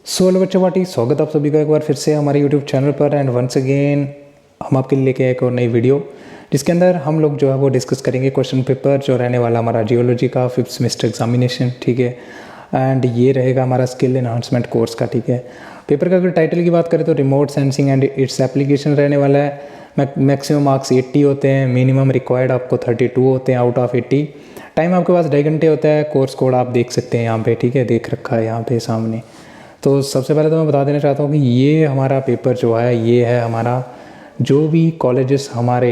Hello बच्चों party, स्वागत आप सभी का एक बार फिर से हमारे यूट्यूब चैनल पर। एंड वंस अगेन हम आपके लिए लेके आए एक और नई वीडियो, जिसके अंदर हम लोग जो है वो डिस्कस करेंगे क्वेश्चन पेपर जो रहने वाला हमारा जियोलॉजी का 5th सेमेस्टर एग्जामिनेशन। ठीक है, एंड ये रहेगा हमारा स्किल एनहांसमेंट कोर्स का। ठीक है, पेपर का अगर टाइटल की बात करें तो remote sensing and its application रहने वाला है। मैक्सिमम मार्क्स 80 होते हैं, मिनिमम रिक्वायर्ड आपको 32 होते हैं आउट ऑफ 80। टाइम आपके पास 2.5 घंटे होता है। कोर्स कोड आप देख सकते हैं यहाँ पे, ठीक है, देख रखा है यहाँ पे सामने। तो सबसे पहले तो मैं बता देना चाहता हूँ कि ये हमारा पेपर जो है ये है हमारा जो भी कॉलेजेस हमारे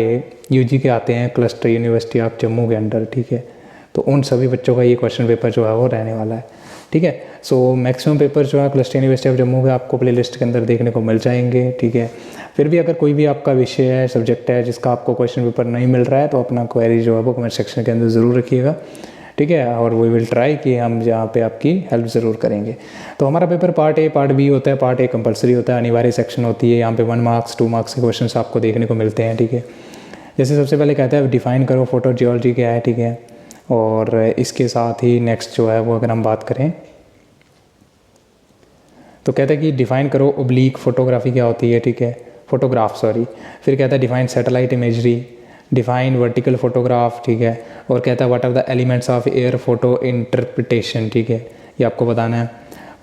यूजी के आते हैं क्लस्टर यूनिवर्सिटी ऑफ जम्मू के अंडर। ठीक है, तो उन सभी बच्चों का ये क्वेश्चन पेपर जो है वो रहने वाला है। ठीक है, सो मैक्सिमम पेपर जो है क्लस्टर यूनिवर्सिटी ऑफ जम्मू के आपको प्लेलिस्ट के अंदर देखने को मिल जाएंगे। ठीक है, फिर भी अगर कोई भी आपका विषय है, सब्जेक्ट है जिसका आपको क्वेश्चन पेपर नहीं मिल रहा है तो अपना क्वेरी जो है वो कमेंट सेक्शन के अंदर ज़रूर रखिएगा। ठीक है, और वी विल ट्राई कि हम यहाँ पे आपकी हेल्प ज़रूर करेंगे। तो हमारा paper part A part B होता है। पार्ट ए कंपलसरी होता है, अनिवार्य सेक्शन होती है। यहाँ पे 1 मार्क्स 2 मार्क्स के क्वेश्चंस आपको देखने को मिलते हैं। ठीक है, जैसे सबसे पहले कहता है डिफ़ाइन करो फोटो जियोलॉजी क्या है। ठीक है, और इसके साथ ही नेक्स्ट जो है वो अगर हम बात करें तो कहता है कि डिफ़ाइन करो ओब्लीक फोटोग्राफी क्या होती है। ठीक है, फोटोग्राफ सॉरी। फिर कहता है define satellite imagery, define vertical photograph. ठीक है, और कहता है what are the elements of air photo interpretation. ठीक है, ये आपको बताना है।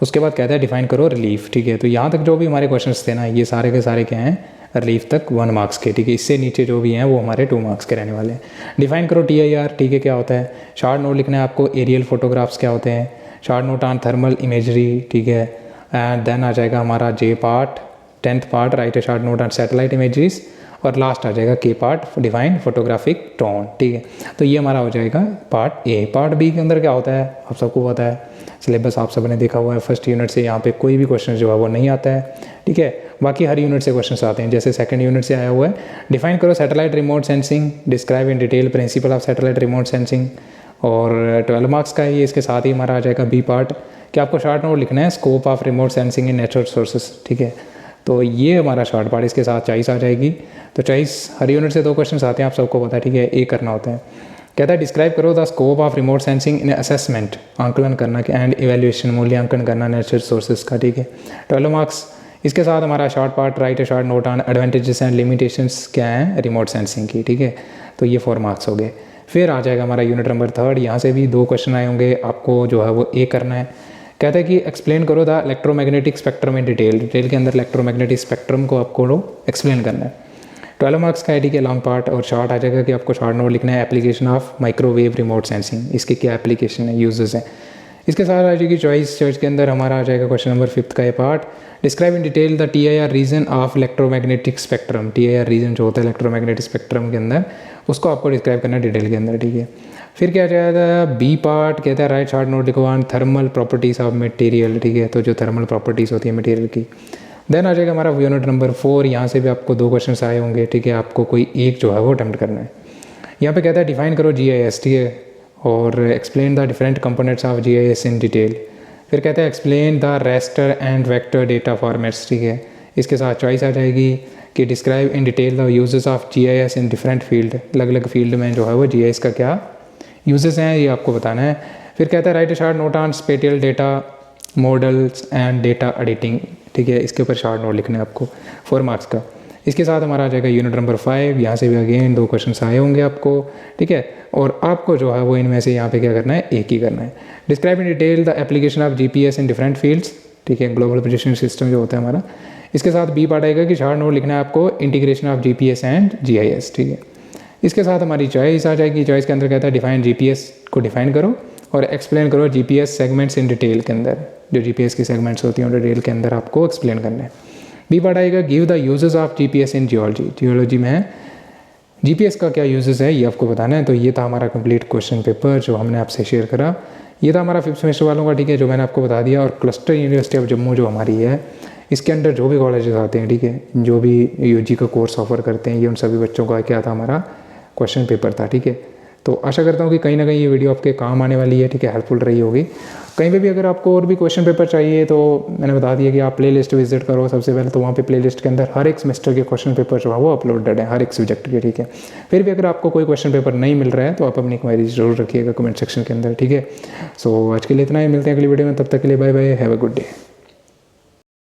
उसके बाद कहता है डिफाइन करो रिलीफ। ठीक है, तो यहाँ तक जो भी हमारे क्वेश्चंस थे ना, ये सारे के सारे क्या हैं, रिलीफ तक 1 मार्क्स के। ठीक है, इससे नीचे जो भी हैं वो हमारे 2 मार्क्स के रहने वाले हैं। डिफाइन करो TIR। ठीक है, क्या होता है। शॉर्ट नोट लिखना है आपको, एरियल फोटोग्राफ्स क्या होते हैं। Short note on thermal imagery. ठीक है, एंड देन आ जाएगा हमारा J part 10th part, right A short note on satellite imageries, और लास्ट आ जाएगा K part define photographic tone. ठीक है, तो ये हमारा हो जाएगा पार्ट ए। पार्ट बी के अंदर क्या होता है आप सबको पता है, सिलेबस आप सब ने देखा हुआ है। फर्स्ट यूनिट से यहाँ पे कोई भी क्वेश्चन जो है वो नहीं आता है। ठीक है, बाकी हर यूनिट से क्वेश्चन आते हैं। जैसे सेकंड यूनिट से आया हुआ है डिफाइन करो satellite remote sensing, describe in detail principle of satellite remote sensing, और 12 मार्क्स का है ये। इसके साथ ही हमारा आ जाएगा बी पार्ट कि आपको शॉर्ट नोट लिखना है scope of remote sensing in natural sources. ठीक है, तो ये हमारा शॉर्ट पार्ट, इसके साथ चॉइस आ जाएगी। तो चॉइस हर यूनिट से 2 क्वेश्चन आते हैं, आप सबको पता है। ठीक है, एक करना होता है। कहता है डिस्क्राइब करो the scope of remote sensing in assessment, आंकलन करना एंड इवैल्यूएशन, मूल्यांकन करना नेचुरल सोर्सेज का। ठीक है, 12 मार्क्स। इसके साथ हमारा short part right A short note on advantages and limitations क्या है रिमोट सेंसिंग की। ठीक है, तो ये 4 मार्क्स हो गए। फिर आ जाएगा हमारा यूनिट नंबर 3। यहाँ से भी 2 क्वेश्चन आए होंगे, आपको जो है वो ए करना है। कहता है कि एक्सप्लेन करो the electromagnetic spectrum in detail. Detail के अंदर इलेक्ट्रोमैग्नेटिक स्पेक्ट्रम को आपको एक्सप्लेन करना है। 12 मार्क्स का है। ठीक है, लॉन्ग पार्ट। और शॉर्ट आ जाएगा कि आपको शॉर्ट नोट लिखना है application of microwave remote sensing, इसके क्या एप्लीकेशन है, यूजेस है। इसके साथ आ जाएगी चॉइस के अंदर हमारा आ जाएगा क्वेश्चन नंबर 5 का ये part, describe in detail the TIR region of electromagnetic spectrum. TIR region जो होता है इलेक्ट्रोमैग्नेटिक स्पेक्ट्रम के अंदर, उसको आपको डिस्क्राइब करना है डिटेल के अंदर। ठीक है, फिर क्या जाएगा बी पार्ट, कहता है राइट शॉर्ट नोट लिखो on thermal properties of material. ठीक है, तो जो थर्मल प्रॉपर्टीज़ होती है मटेरियल की। देन आ जाएगा हमारा यूनिट नंबर 4। यहाँ से भी आपको 2 क्वेश्चन आए होंगे। ठीक है, आपको कोई एक जो है वो अटेम्प्ट करना है। यहाँ पे कहता है डिफाइन करो GIS। ठीक है, और explain the different components of GIS in detail. फिर कहता है explain the raster and vector data formats. ठीक है, इसके साथ चॉइस आ जाएगी कि describe in detail the uses of GIS in different field. अलग अलग फील्ड में जो है वो GIS का क्या यूजेस हैं ये आपको बताना है। फिर कहता है right A short note on spatial data models and data editing. ठीक है, इसके ऊपर शॉर्ट नोट लिखना है आपको 4 मार्क्स का। इसके साथ हमारा आ जाएगा यूनिट नंबर 5। यहाँ से भी अगेन 2 क्वेश्चन आए होंगे आपको। ठीक है, और आपको जो है वो इनमें से यहाँ पे क्या करना है, एक ही करना है। Describe in detail the application of GPS in different fields. ठीक है, ग्लोबल पोजिशनिंग सिस्टम जो होता है हमारा। इसके साथ बी पार्ट आएगा कि शॉर्ट नोट लिखना है आपको integration of GPS and GIS। ठीक है, इसके साथ हमारी चॉइस आ जाएगी। चॉइस के अंदर कहता है डिफाइन GPS को डिफाइन करो और एक्सप्लेन करो GPS सेगमेंट्स इन डिटेल के अंदर, जो GPS की सेगमेंट्स होती हैं डिटेल के अंदर आपको एक्सप्लेन करना है। बी पार्ट आएगा give the uses of GPS in geology. Geology में GPS का क्या यूजेस है ये आपको बताना है। तो ये था हमारा कंप्लीट क्वेश्चन पेपर जो हमने आपसे शेयर करा। ये था हमारा 5th सेमेस्टर वालों का। ठीक है, जो मैंने आपको बता दिया। और क्लस्टर यूनिवर्सिटी ऑफ जम्मू जो हमारी है, इसके अंडर जो भी कॉलेजेस आते हैं, ठीक है, जो भी UG का कोर्स ऑफर करते हैं, ये उन सभी बच्चों का क्या था हमारा क्वेश्चन पेपर था। ठीक है, तो आशा करता हूँ कि कहीं ना कहीं ये वीडियो आपके काम आने वाली है। ठीक है, हेल्पफुल रही होगी। कहीं पे भी अगर आपको और भी क्वेश्चन पेपर चाहिए तो मैंने बता दिया कि आप प्लेलिस्ट विजिट करो सबसे पहले। तो वहाँ पे प्लेलिस्ट के अंदर हर एक सेमेस्टर के क्वेश्चन पेपर जो है वो अपलोडेड है, हर एक सब्जेक्ट के। ठीक है, फिर भी अगर आपको कोई क्वेश्चन पेपर नहीं मिल रहा है तो आप अपनी क्वेरी जरूर रखिएगा कमेंट सेक्शन के अंदर। ठीक है, सो आज के लिए इतना ही, मिलते हैं अगली वीडियो में। तब तक के लिए bye bye, have a good day.